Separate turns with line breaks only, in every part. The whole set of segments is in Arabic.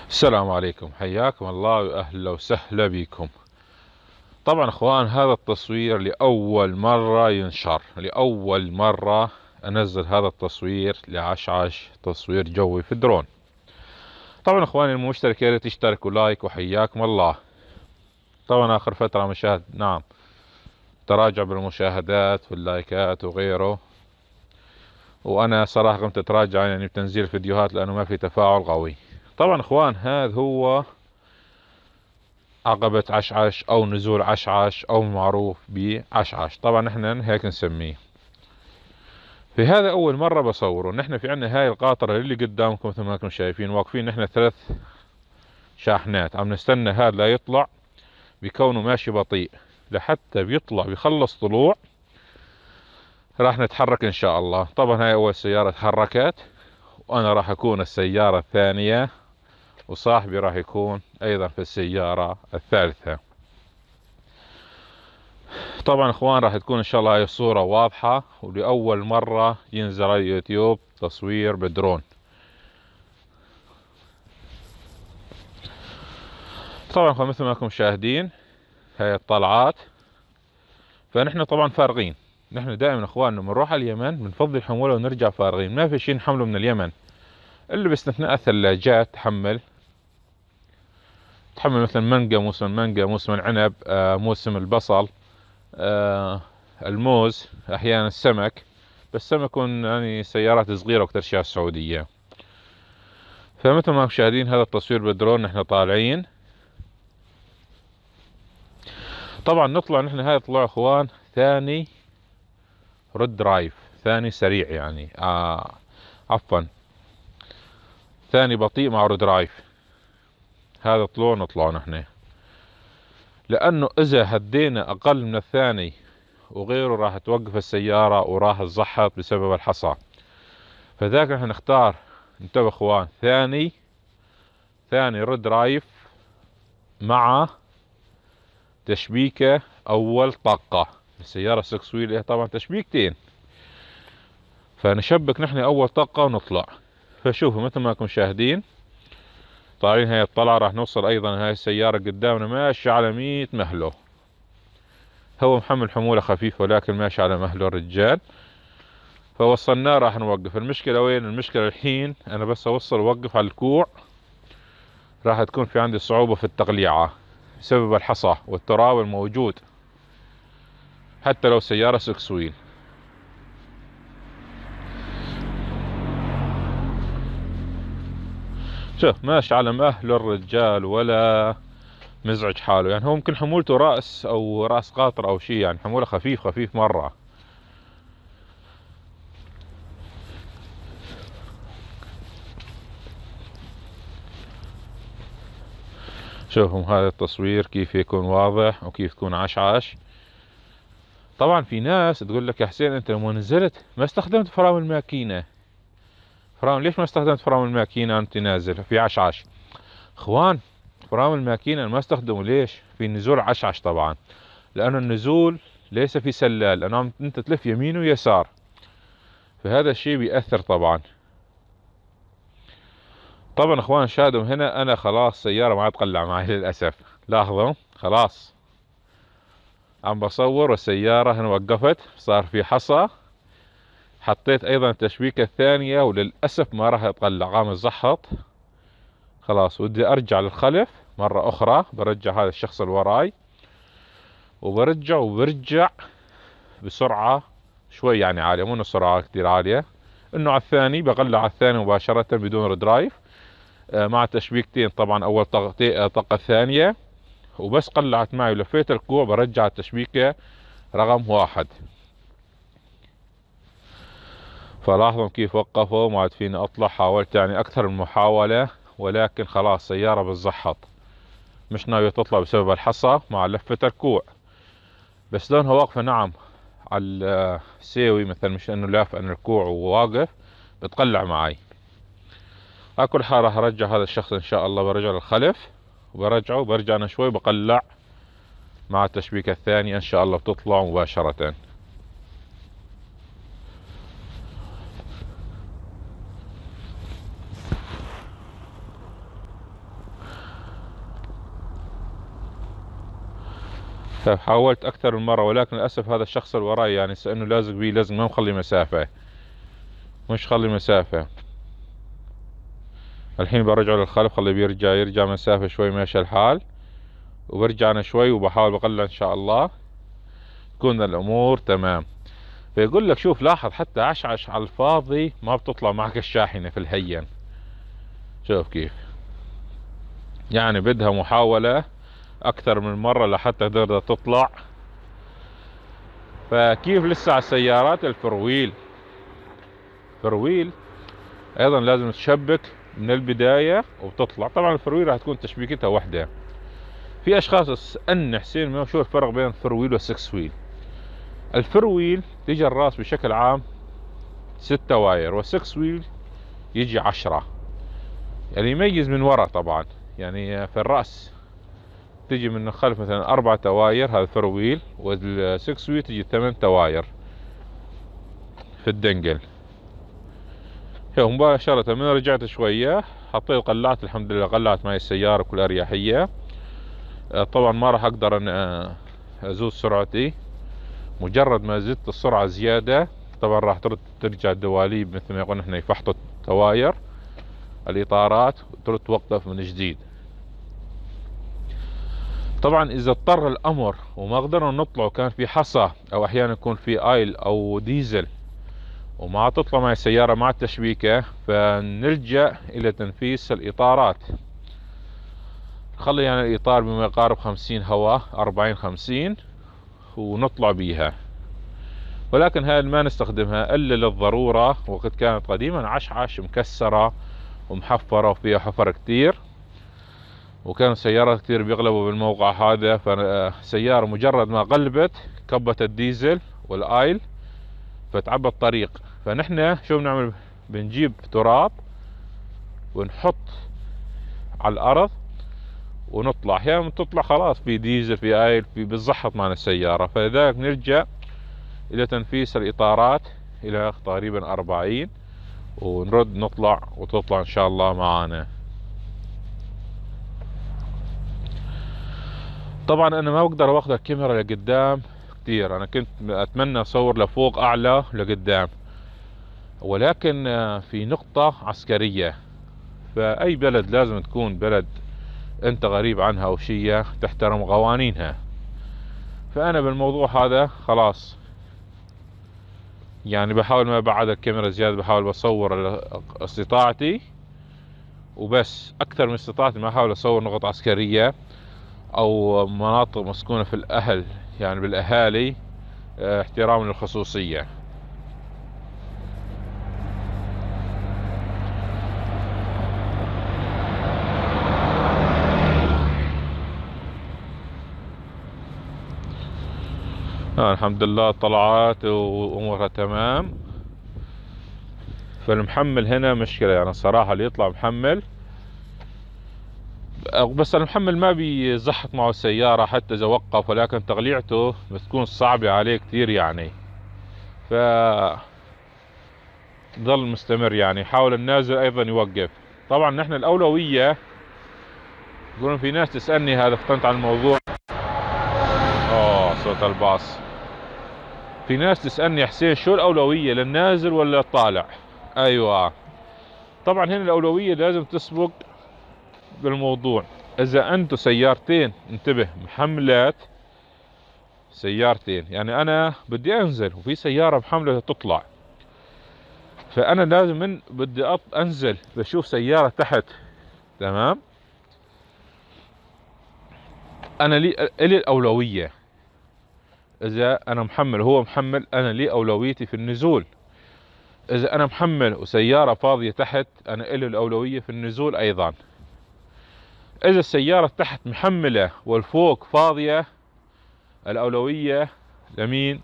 السلام عليكم، حياكم الله واهلا وسهلا بكم. طبعا اخوان، هذا التصوير لاول مرة ينشر، لاول مرة انزل هذا التصوير لعشعش تصوير جوي في الدرون. طبعا اخواني المشترك يا ريت يشترك ولايك وحياكم الله. طبعا اخر فترة تراجع بالمشاهدات واللايكات وغيره، وانا صراحة قمت اتراجع يعني بتنزيل فيديوهات لانه ما في تفاعل قوي. طبعا اخوان، هذا هو عقبة عشعش او نزول عشعش او معروف بعشعش، طبعا احنا هيك نسميه. في هذا اول مرة بصوره. نحن في عنا هاي القاطرة اللي قدامكم مثل ما انتم شايفين، واقفين نحن 3 شاحنات عم نستنى هذا لا يطلع، بكونه ماشي بطيء لحتى بيطلع بيخلص طلوع راح نتحرك ان شاء الله. طبعا هاي اول سيارة تحركت، وانا راح اكون السيارة الثانية، وصاحبي راح يكون ايضا في السيارة الثالثة. طبعا اخوان، راح تكون ان شاء الله هاي الصورة واضحة، ولأول مرة ينزل على اليوتيوب تصوير بدرون. طبعا اخوان مثل ما انكم مشاهدين هاي الطلعات، فنحن طبعا فارغين. نحن دائما اخواننا بنروح على اليمن بنفضي الحمولة ونرجع فارغين، ما في شي نحمله من اليمن الا باستثناء الثلاجات. تحمل مثلا مانجا، موسم المانجا، موسم العنب، موسم البصل، الموز، احيانا السمك. بس سمك يكون يعني سيارات صغيرة واكثر شيء على السعودية. فمثل ما مشاهدين هذا التصوير بدرون نحن طالعين. طبعا نطلع نحن هاي طلوع اخوان ثاني رد درايف، ثاني سريع يعني عفوا ثاني بطيء مع رد درايف. هذا طلوع نطلع نحن، لانه اذا هدينا اقل من الثاني وغيره راح توقف السيارة وراح تزحط بسبب الحصى. فذاك نحن نختار، انتبه اخوان، ثاني رد درايف مع تشبيكة اول طاقة. السيارة 6 ويل طبعا تشبيكتين، فنشبك نحن اول طاقة ونطلع. فشوفوا مثل ما انكم مشاهدين طالعين هاي الطلعة. راح نوصل ايضا هاي السيارة قدامنا ماشية على 100 مهله، هو محمل حمولة خفيفة ولكن ماشي على مهله الرجال. فوصلناه راح نوقف. المشكلة وين؟ المشكلة الحين انا بس اوصل اوقف على الكوع راح تكون في عندي صعوبة في التقليعة بسبب الحصى والتراب الموجود، حتى لو سيارة 6 ويل. شوف ماشي على مهله الرجال ولا مزعج حاله، يعني هو ممكن حمولته رأس او رأس قاطر او شيء، يعني حمولة خفيف مرة. شوفهم هذا التصوير كيف يكون واضح وكيف تكون عشعش. طبعا في ناس تقول لك يا حسين انت لما نزلت ما استخدمت فرامل الماكينة. ليش ما استخدمت فرامل الماكينة انت نازل في عشعش؟ اخوان، فرامل الماكينة ما استخدموا ليش في النزول عشعش؟ طبعا لانه النزول ليس في سلال، لانه انت تلف يمين ويسار، فهذا الشيء بيأثر طبعا. طبعا اخوان شاهدوا هنا انا خلاص سيارة ما تقلع معي للاسف. لاحظوا خلاص عم بصور والسيارة هنا وقفت، صار في حصى. حطيت ايضا التشبيكة الثانية وللاسف ما راح يتقلع، قام يزحط. خلاص ودي ارجع للخلف مرة اخرى، برجع هذا الشخص اللي وراي وبرجع بسرعة شوي يعني عالية، مو سرعة كثير عالية. انه على الثاني بقلع على الثاني مباشرة بدون درايف، مع تشبيكتين. طبعا اول طاقة الثانية، وبس قلعت معي ولفيت الكوع برجع التشبيكة رقم 1. فلاحظوا كيف وقفوا، ما عاد فيني اطلع. حاولت يعني اكثر من محاولة ولكن خلاص سيارة بتزحط، مش ناوية تطلع بسبب الحصى مع لفة الكوع. بس لونها واقفة نعم على السيوي مثلا، مش انه لاف عن الكوع وواقف بتقلع معي. على كل حال راح ارجع هذا الشخص ان شاء الله، برجع للخلف وبرجعه برجع انا شوي بقلع مع التشبيكة الثانية ان شاء الله بتطلع مباشرة. فحاولت اكثر من مرة، ولكن للاسف هذا الشخص اللي وراي يعني انه لازق بي لازق، ما مخلي مسافة، مش خلي مسافة. الحين برجع للخلف، خليه يرجع مسافة شوي، ماشي الحال، وبرجع انا شوي وبحاول بقلع ان شاء الله تكون الامور تمام. فيقول لك شوف لاحظ، حتى عشعش على الفاضي ما بتطلع معك الشاحنة في الهين. شوف كيف، يعني بدها محاولة اكثر من مرة لحتى تقدر تطلع. فكيف لسه على السيارات الفرويل، فرويل ايضا لازم تشبك من البداية وبتطلع. طبعا الفرويل راح تكون تشبيكتها واحدة. في اشخاص تسألني حسين ما شو الفرق بين الفرويل والسكس ويل؟ الفرويل تيجي الراس بشكل عام 6 واير، والسكس ويل يجي 10. يعني يميز من ورا طبعا، يعني في الرأس تجي من الخلف مثلا 4 واير، هذا فرويل، والسكس ويل تجي 8 واير في الدنجل. مباشرة من رجعت شوية حطيت قلعت، الحمد لله قلعت معي السيارة بكل اريحية. طبعا ما راح اقدر ان ازود سرعتي، مجرد ما زدت السرعة زيادة طبعا راح ترجع الدواليب مثل ما يقولون احنا يفحطوا التواير الاطارات وترد توقف من جديد. طبعا اذا اضطر الامر وما قدرنا نطلع وكان في حصى او احيانا يكون في ايل او ديزل وما تطلع معي السيارة مع التشبيكة، فنلجأ الى تنفيس الاطارات. خلي يعني الاطار بما يقارب 50 هواء، 40-50، ونطلع بيها. ولكن هاي ما نستخدمها الا للضرورة، وقد كانت قديما عشعش مكسرة ومحفرة وفيها حفر كتير، وكانوا سيارات كتير بيغلبوا بالموقع هذا. فسيارة مجرد ما قلبت كبت الديزل والايل فتعبى الطريق، فنحن شو بنعمل؟ بنجيب تراب ونحط على الارض ونطلع. احيانا تطلع خلاص في ديزل في ايل في بتزحط معنا السيارة، فلذلك نرجع الى تنفيس الاطارات الى تقريبا 40 ونرد نطلع وتطلع ان شاء الله معانا. طبعا انا ما بقدر واخد الكاميرا لقدام كتير، انا كنت اتمنى اصور لفوق اعلى لقدام، ولكن في نقطة عسكرية، فاي بلد لازم تكون بلد انت غريب عنها او شيء تحترم قوانينها. فانا بالموضوع هذا خلاص يعني بحاول ما بعد الكاميرا زيادة، بحاول بصور استطاعتي وبس، اكثر من استطاعتي ما احاول اصور نقط عسكرية او مناطق مسكونة في الاهل يعني بالاهالي، احتراما للخصوصية. الحمد لله طلعت وامورها تمام. فالمحمل هنا مشكلة يعني الصراحة، اللي يطلع محمل بس المحمل ما بيزحط معه السيارة حتى اذا وقف، ولكن تغليعته بتكون صعبة عليه كتير يعني. ف ضل مستمر يعني، حاول النازل ايضا يوقف. طبعا نحن الاولوية، يقولون في ناس تسألني هذا فهمت عن الموضوع، صوت الباص. في ناس تسألني يا حسين شو الاولوية للنازل ولا الطالع؟ ايوه طبعا هنا الاولوية لازم تسبق بالموضوع. اذا انتو سيارتين، انتبه، محملات سيارتين، يعني انا بدي انزل وفي سيارة محملة تطلع، فانا لازم بدي انزل بشوف سيارة تحت، تمام، انا لي الاولوية. اذا انا محمل وهو محمل انا لي اولويتي في النزول. اذا انا محمل وسيارة فاضية تحت انا لي الاولوية في النزول ايضا. اذا السيارة تحت محملة والفوق فاضية الاولوية لمين؟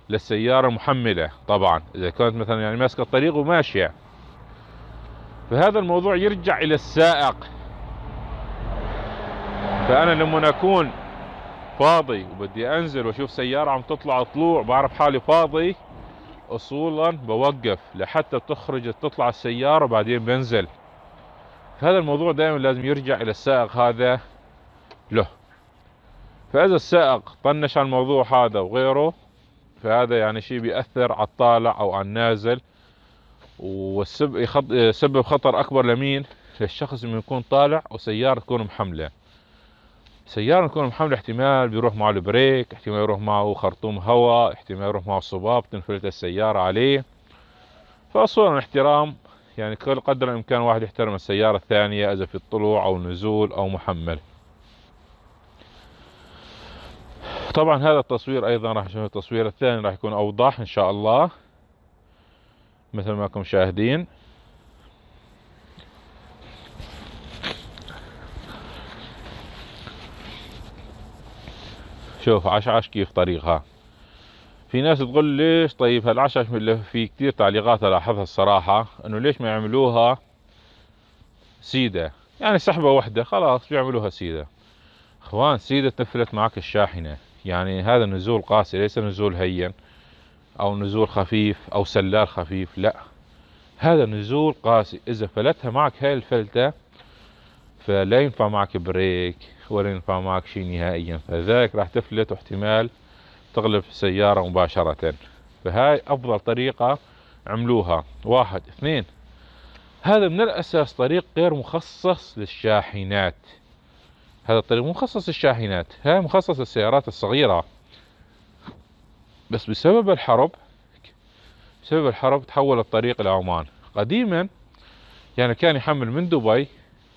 للسيارة المحملة طبعا، اذا كانت مثلا يعني ماسكة الطريق وماشية. فهذا الموضوع يرجع الى السائق. فانا لما اكون فاضي وبدي انزل واشوف سيارة عم تطلع طلوع بعرف حالي فاضي، اصولا بوقف لحتى تطلع السيارة وبعدين بنزل. فهذا الموضوع دائما لازم يرجع الى السائق هذا له. فإذا السائق طنش على الموضوع هذا وغيره، فهذا يعني شيء بيأثر على الطالع أو على النازل، يسبب خطر أكبر لمين؟ للشخص اللي يكون طالع وسيارة تكون محملة. سيارة تكون محملة احتمال بيروح معه البريك، احتمال يروح معه خرطوم هواء، احتمال يروح معه صباب تنفلت السيارة عليه. فأصلا احترام، يعني كل قدر الإمكان واحد يحترم السيارة الثانية إذا في الطلوع أو النزول أو محمل. طبعا هذا التصوير أيضا راح نشوف التصوير الثاني راح يكون أوضح إن شاء الله مثل ما انكم مشاهدين. شوف عشعش كيف طريقها. في ناس تقول ليش طيب هالعشعش اللي في كتير تعليقات الاحظها الصراحة انه ليش ما يعملوها سيدة، يعني سحبة واحدة خلاص بيعملوها سيدة. اخوان سيدة تنفلت معك الشاحنة، يعني هذا نزول قاسي ليس نزول هين او نزول خفيف او سلال خفيف، لا هذا نزول قاسي. اذا فلتها معك هاي الفلتة فلا ينفع معك بريك ولا ينفع معك شيء نهائيا، فذلك راح تفلت واحتمال تغلب السيارة مباشرة. فهاي افضل طريقة عملوها. واحد. اثنين، هذا من الاساس طريق غير مخصص للشاحنات، هذا الطريق مخصص للشاحنات، هاي مخصص للسيارات الصغيرة. بس بسبب الحرب تحول الطريق لعمان. قديما يعني كان يحمل من دبي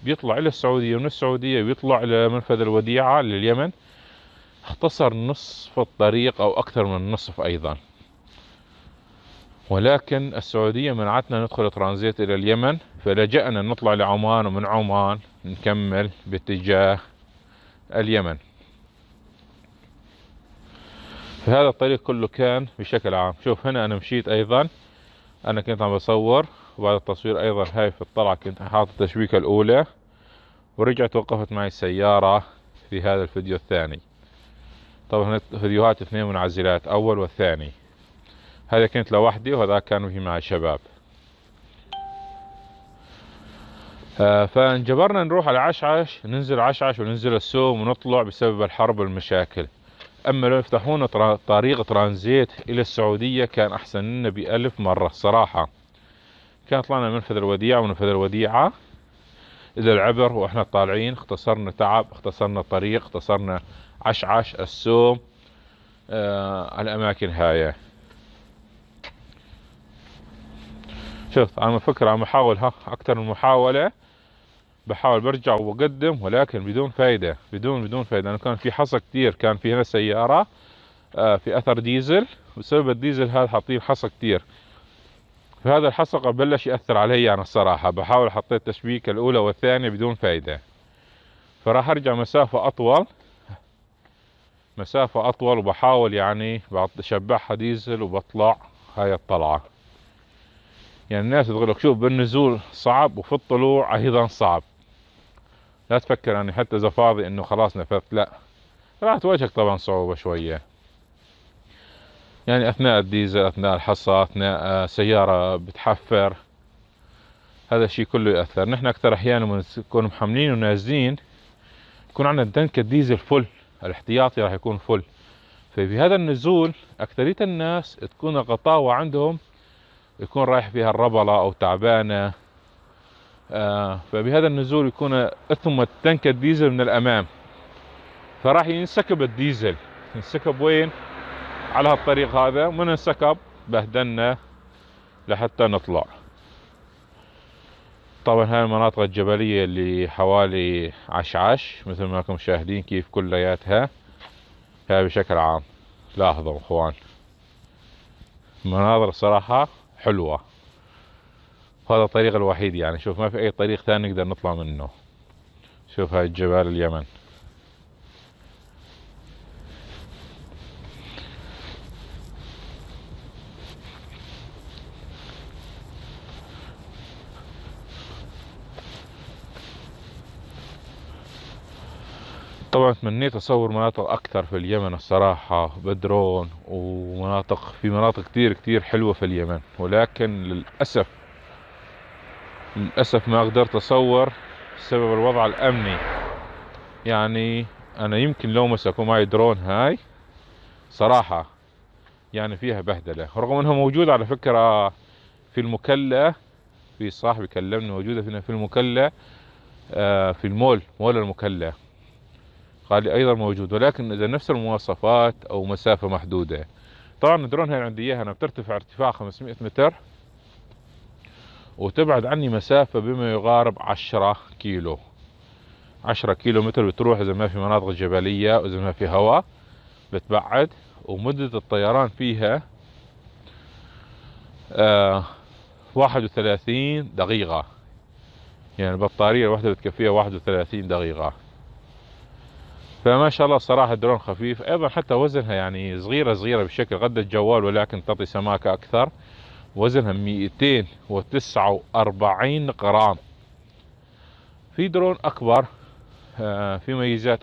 بيطلع الى السعودية، ومن السعودية بيطلع الى منفذ الوديعة لليمن، اختصر نصف الطريق او اكثر من النصف ايضا. ولكن السعودية منعتنا ندخل ترانزيت الى اليمن، فلجأنا نطلع لعمان، ومن عمان نكمل باتجاه اليمن. فهذا الطريق كله كان بشكل عام. شوف هنا انا مشيت ايضا، انا كنت عم بصور، وبعد التصوير ايضا هاي في الطلعة كنت حاطط التشبيكة الاولى، ورجعت وقفت معي السيارة في هذا الفيديو الثاني. طبعا فيديوهات اثنين منعزلات، اول والثاني. هذا كنت لوحدي وهذا كانوا في معي شباب. فانجبرنا نروح على عشعش، ننزل عشعش وننزل السوم ونطلع بسبب الحرب والمشاكل. اما لو يفتحون طريق ترانزيت الى السعودية كان احسن لنا بألف مرة صراحة. كان طلعنا منفذ الوديعة، ومنفذ الوديعة الى العبر واحنا طالعين، اختصرنا تعب، اختصرنا طريق، اختصرنا عشعش، السوم، الاماكن هاي. شوف انا فكرة عم احاول اكثر من محاولة، بحاول برجع وبقدم ولكن بدون فايدة، بدون فايدة. انا كان في حصى كتير، كان في هنا سيارة في اثر ديزل، بسبب الديزل هذا حاطين حصى كتير، فهذا الحصى بلش يأثر علي انا الصراحة. بحاول حطيت تشبيكة الاولى والثانية بدون فايدة، فراح ارجع مسافة اطول وبحاول يعني بشبعها ديزل وبطلع هاي الطلعة. يعني الناس تقول لك شوف بالنزول صعب وفي الطلوع ايضا صعب، لا تفكر يعني حتى اذا فاضي انه خلاص نفذت، لا راح تواجهك طبعا صعوبة شوية، يعني اثناء الديزل، اثناء الحصى، اثناء سيارة بتحفر، هذا الشيء كله يأثر. نحن اكثر احيانا نكون محملين ونازلين يكون عندنا تنك الديزل فل، الاحتياطي راح يكون فل، ففي هذا النزول اكثرية الناس تكون الغطاوة عندهم يكون رايح فيها الربلة او تعبانة، فبهذا النزول يكون اثم تنك الديزل من الامام، فراح ينسكب الديزل. ينسكب وين؟ على هالطريق هذا، ومن انسكب بهدلنا لحتى نطلع. طبعا هاي المناطق الجبلية اللي حوالي عشعش مثل ما انكم مشاهدين كيف كلياتها، هاي بشكل عام. لاحظوا اخوان مناظر صراحة حلوة، وهذا الطريق الوحيد، يعني شوف ما في اي طريق ثاني نقدر نطلع منه. شوف هاي جبال اليمن. طبعا تمنيت اصور مناطق اكثر في اليمن الصراحة بدرون، في مناطق كتير حلوة في اليمن، ولكن للأسف ما قدرت اصور بسبب الوضع الامني. يعني انا يمكن لو مسكوا معي درون هاي صراحة يعني فيها بهدلة، رغم انها موجودة على فكرة في المكلا. في صاحبي كلمني موجودة فينا في المكلا، في مول المكلا، قال لي ايضا موجود، ولكن اذا نفس المواصفات او مسافة محدودة. طبعا الدرون هاي عندي اياها انا بترتفع ارتفاع 500 متر، وتبعد عني مسافة بما يقارب 10 كيلو. 10 كيلو متر بتروح اذا ما في مناطق جبلية واذا ما في هواء بتبعد. ومدة الطيران فيها 31 دقيقة، يعني البطارية الواحدة بتكفيها 31 دقيقة. فما شاء الله صراحة الدرون خفيف، ايضا حتى وزنها يعني صغيرة بشكل قد الجوال، ولكن تعطي سماكة اكثر. وزنها 249 جرام. في درون اكبر، في ميزات